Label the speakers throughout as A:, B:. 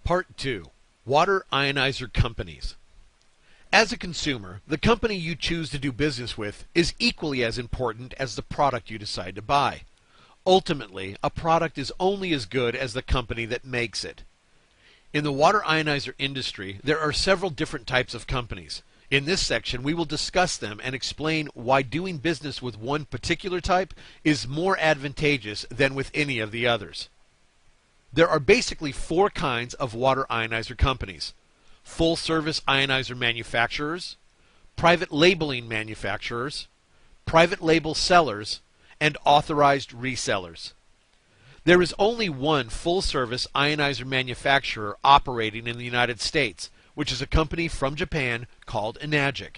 A: Part 2. Water Ionizer Companies. As a consumer, the company you choose to do business with is equally as important as the product you decide to buy. Ultimately, a product is only as good as the company that makes it. In the water ionizer industry, there are several different types of companies. In this section, we will discuss them and explain why doing business with one particular type is more advantageous than with any of the others. There are basically four kinds of water ionizer companies: full-service ionizer manufacturers, private labeling manufacturers, private label sellers, and authorized resellers. There is only one full-service ionizer manufacturer operating in the United States, which is a company from Japan called Enagic.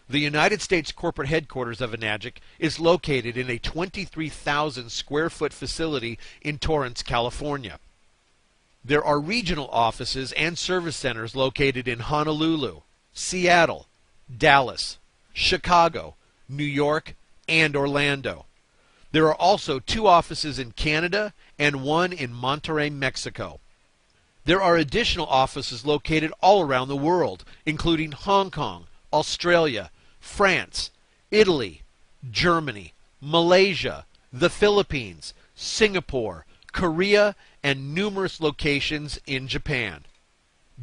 A: The United States corporate headquarters of Enagic is located in a 23,000 square foot facility in Torrance, California. There are regional offices and service centers located in Honolulu, Seattle, Dallas, Chicago, New York, and Orlando. There are also two offices in Canada and one in Monterrey, Mexico. There are additional offices located all around the world, including Hong Kong, Australia, France, Italy, Germany, Malaysia, the Philippines, Singapore, Korea, and numerous locations in Japan.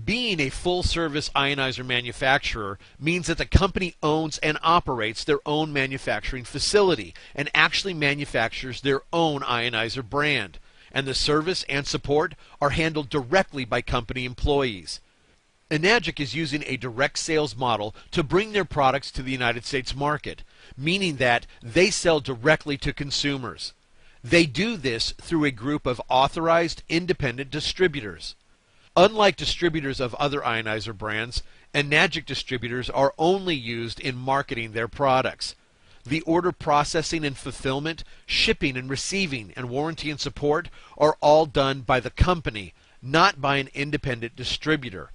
A: Being a full-service ionizer manufacturer means that the company owns and operates their own manufacturing facility and actually manufactures their own ionizer brand, and the service and support are handled directly by company employees. Enagic is using a direct sales model to bring their products to the United States market, meaning that they sell directly to consumers. They do this through a group of authorized independent distributors. Unlike distributors of other ionizer brands, Enagic distributors are only used in marketing their products. The order processing and fulfillment, shipping and receiving, and warranty and support are all done by the company, not by an independent distributor.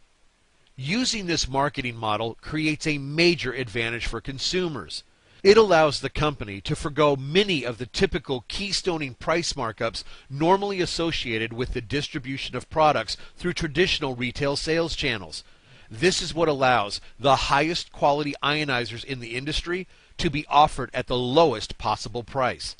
A: Using this marketing model creates a major advantage for consumers. It allows the company to forgo many of the typical keystoning price markups normally associated with the distribution of products through traditional retail sales channels. This is what allows the highest quality ionizers in the industry to be offered at the lowest possible price.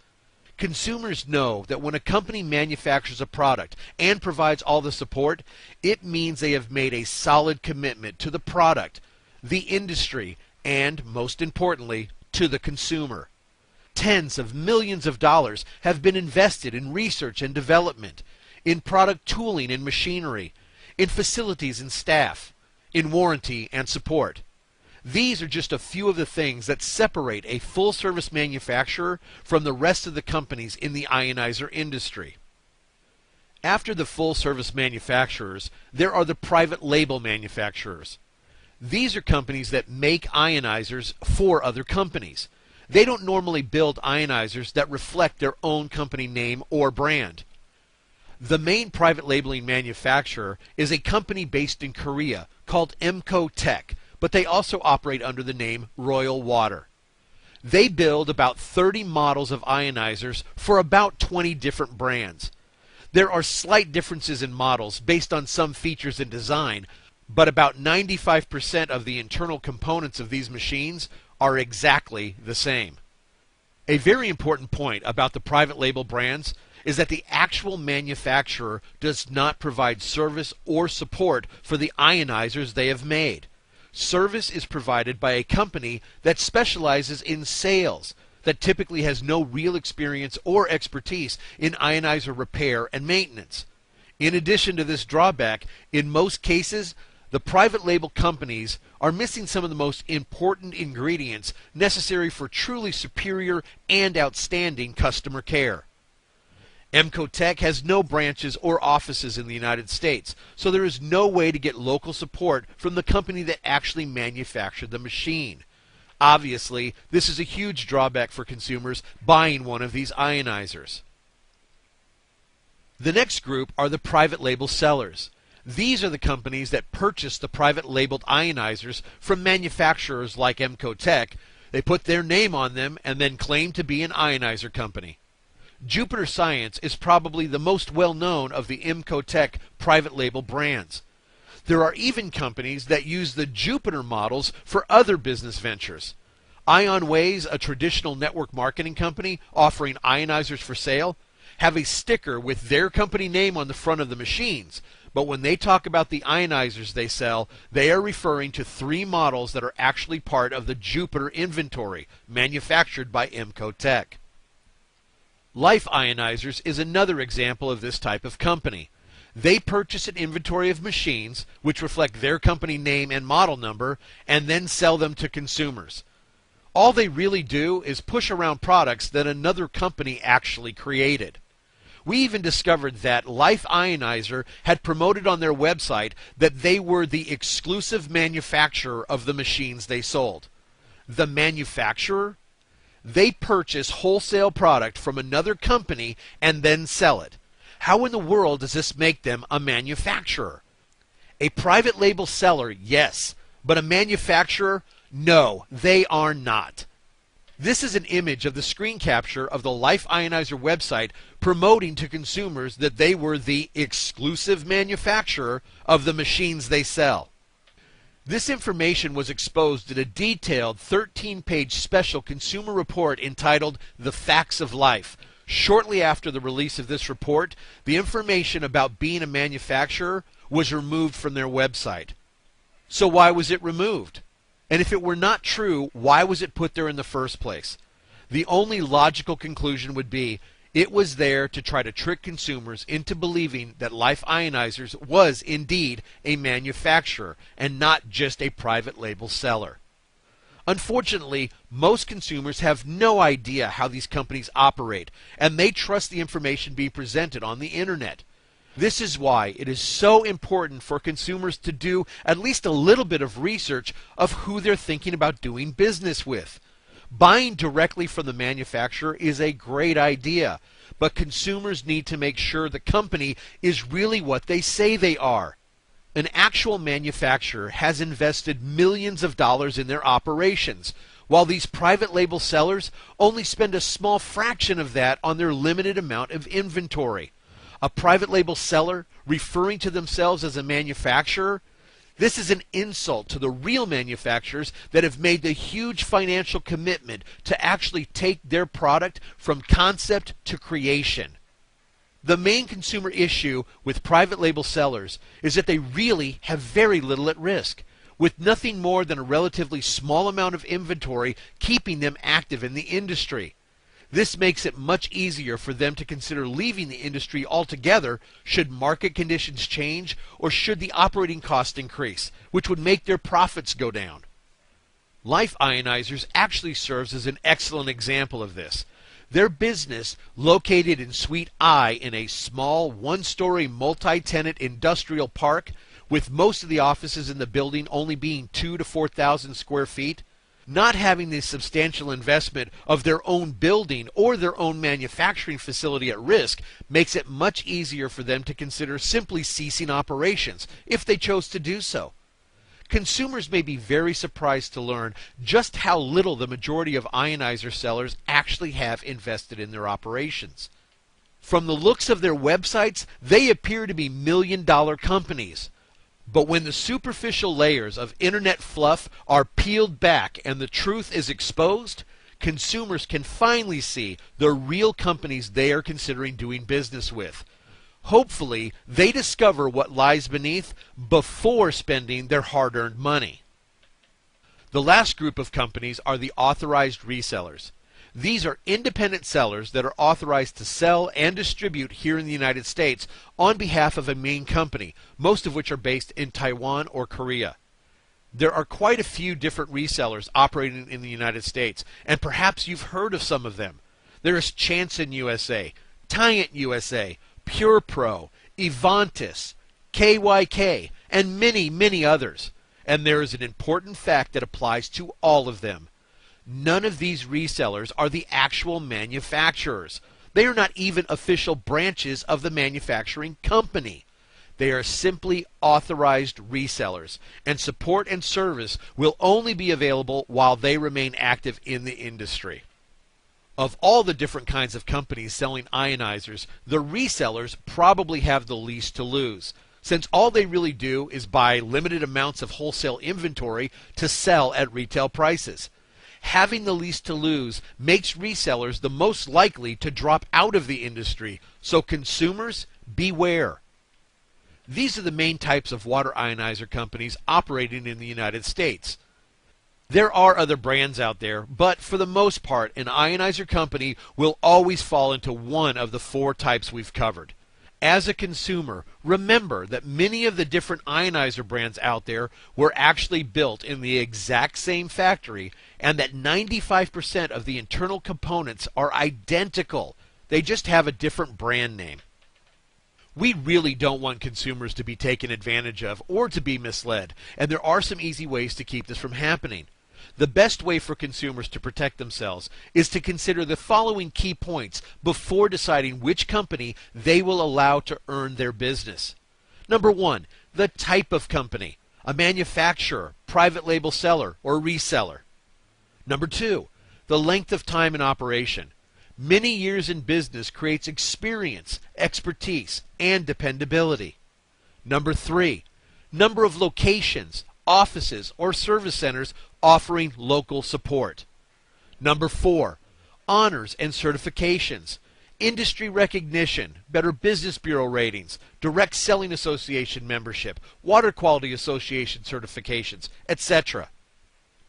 A: Consumers know that when a company manufactures a product and provides all the support, it means they have made a solid commitment to the product, the industry, and, most importantly, to the consumer. Tens of millions of dollars have been invested in research and development, in product tooling and machinery, in facilities and staff, in warranty and support. These are just a few of the things that separate a full-service manufacturer from the rest of the companies in the ionizer industry. After the full-service manufacturers, there are the private label manufacturers. These are companies that make ionizers for other companies. They don't normally build ionizers that reflect their own company name or brand. The main private labeling manufacturer is a company based in Korea called Emco Tech, but they also operate under the name Royal Water. They build about 30 models of ionizers for about 20 different brands. There are slight differences in models based on some features and design, but about 95% of the internal components of these machines are exactly the same. A very important point about the private label brands is that the actual manufacturer does not provide service or support for the ionizers they have made. Service is provided by a company that specializes in sales, that typically has no real experience or expertise in ionizer repair and maintenance. In addition to this drawback, in most cases, the private label companies are missing some of the most important ingredients necessary for truly superior and outstanding customer care. Emco Tech has no branches or offices in the United States, so there is no way to get local support from the company that actually manufactured the machine. Obviously, this is a huge drawback for consumers buying one of these ionizers. The next group are the private label sellers. These are the companies that purchase the private labeled ionizers from manufacturers like Emco Tech. They put their name on them and then claim to be an ionizer company. Jupiter Science is probably the most well-known of the Emco Tech private label brands. There are even companies that use the Jupiter models for other business ventures. IonWays, a traditional network marketing company offering ionizers for sale, have a sticker with their company name on the front of the machines, but when they talk about the ionizers they sell, they are referring to 3 models that are actually part of the Jupiter inventory, manufactured by Emcotech. Life Ionizers is another example of this type of company. They purchase an inventory of machines, which reflect their company name and model number, and then sell them to consumers. All they really do is push around products that another company actually created. We even discovered that Life Ionizer had promoted on their website that they were the exclusive manufacturer of the machines they sold. The manufacturer? They purchase wholesale product from another company and then sell it. How in the world does this make them a manufacturer? A private label seller, yes, but a manufacturer? No, they are not. This is an image of the screen capture of the Life Ionizer website promoting to consumers that they were the exclusive manufacturer of the machines they sell. This information was exposed in a detailed 13-page special consumer report entitled The Facts of Life. Shortly after the release of this report, the information about being a manufacturer was removed from their website. So why was it removed? And if it were not true, why was it put there in the first place? The only logical conclusion would be it was there to try to trick consumers into believing that Life Ionizers was indeed a manufacturer and not just a private label seller. Unfortunately, most consumers have no idea how these companies operate, and they trust the information being presented on the internet. This is why it is so important for consumers to do at least a little bit of research of who they're thinking about doing business with. Buying directly from the manufacturer is a great idea, but consumers need to make sure the company is really what they say they are. An actual manufacturer has invested millions of dollars in their operations, while these private label sellers only spend a small fraction of that on their limited amount of inventory. A private label seller referring to themselves as a manufacturer? This is an insult to the real manufacturers that have made the huge financial commitment to actually take their product from concept to creation. The main consumer issue with private label sellers is that they really have very little at risk, with nothing more than a relatively small amount of inventory keeping them active in the industry. This makes it much easier for them to consider leaving the industry altogether should market conditions change or should the operating cost increase, which would make their profits go down. Life Ionizers actually serves as an excellent example of this. Their business, located in Suite I in a small one-story multi-tenant industrial park, with most of the offices in the building only being 2,000 to 4,000 square feet, not having the substantial investment of their own building or their own manufacturing facility at risk makes it much easier for them to consider simply ceasing operations if they chose to do so. Consumers may be very surprised to learn just how little the majority of ionizer sellers actually have invested in their operations. From the looks of their websites, they appear to be million-dollar companies. But when the superficial layers of internet fluff are peeled back and the truth is exposed, consumers can finally see the real companies they are considering doing business with. Hopefully, they discover what lies beneath before spending their hard-earned money. The last group of companies are the authorized resellers. These are independent sellers that are authorized to sell and distribute here in the United States on behalf of a main company, most of which are based in Taiwan or Korea. There are quite a few different resellers operating in the United States, and perhaps you've heard of some of them. There is Chanson USA, Tyant USA, PurePro, Evantis, KYK, and many, many others. And there is an important fact that applies to all of them. None of these resellers are the actual manufacturers. They are not even official branches of the manufacturing company. They are simply authorized resellers, and support and service will only be available while they remain active in the industry. Of all the different kinds of companies selling ionizers, the resellers probably have the least to lose. since all they really do is buy limited amounts of wholesale inventory to sell at retail prices. Having the least to lose makes resellers the most likely to drop out of the industry, so consumers, beware. These are the main types of water ionizer companies operating in the United States. There are other brands out there, but for the most part, an ionizer company will always fall into one of the four types we've covered. As a consumer, remember that many of the different ionizer brands out there were actually built in the exact same factory, and that 95% of the internal components are identical. They just have a different brand name. We really don't want consumers to be taken advantage of or to be misled, and there are some easy ways to keep this from happening. The best way for consumers to protect themselves is to consider the following key points before deciding which company they will allow to earn their business. Number one, the type of company: a manufacturer, private label seller, or reseller. Number two, the length of time in operation. Many years in business creates experience, expertise, and dependability. Number three, number of locations, offices, or service centers offering local support. Number four, honors and certifications, industry recognition, Better Business Bureau ratings, Direct Selling Association membership, Water Quality Association certifications, etc.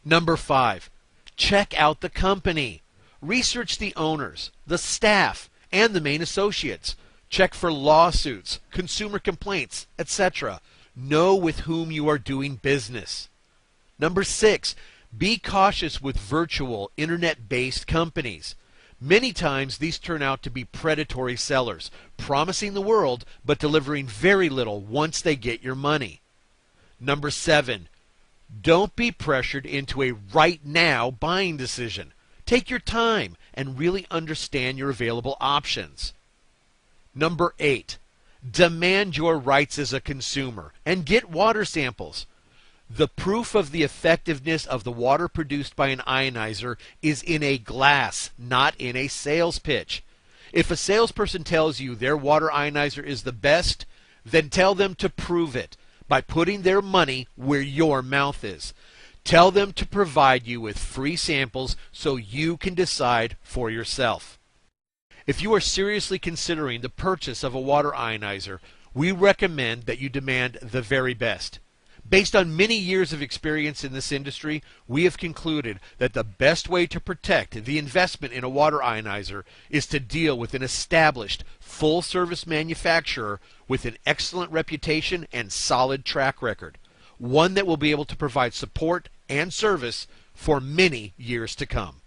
A: Number five, check out the company. Research the owners, the staff, and the main associates. Check for lawsuits, consumer complaints, etc. Know with whom you are doing business. Number six, be cautious with virtual, internet-based companies. Many times these turn out to be predatory sellers, promising the world but delivering very little once they get your money. Number seven, don't be pressured into a right now buying decision. Take your time and really understand your available options. Number eight, demand your rights as a consumer and get water samples. The proof of the effectiveness of the water produced by an ionizer is in a glass, not in a sales pitch. If a salesperson tells you their water ionizer is the best, then tell them to prove it by putting their money where your mouth is. Tell them to provide you with free samples so you can decide for yourself. If you are seriously considering the purchase of a water ionizer, we recommend that you demand the very best. Based on many years of experience in this industry, we have concluded that the best way to protect the investment in a water ionizer is to deal with an established, full-service manufacturer with an excellent reputation and solid track record, one that will be able to provide support and service for many years to come.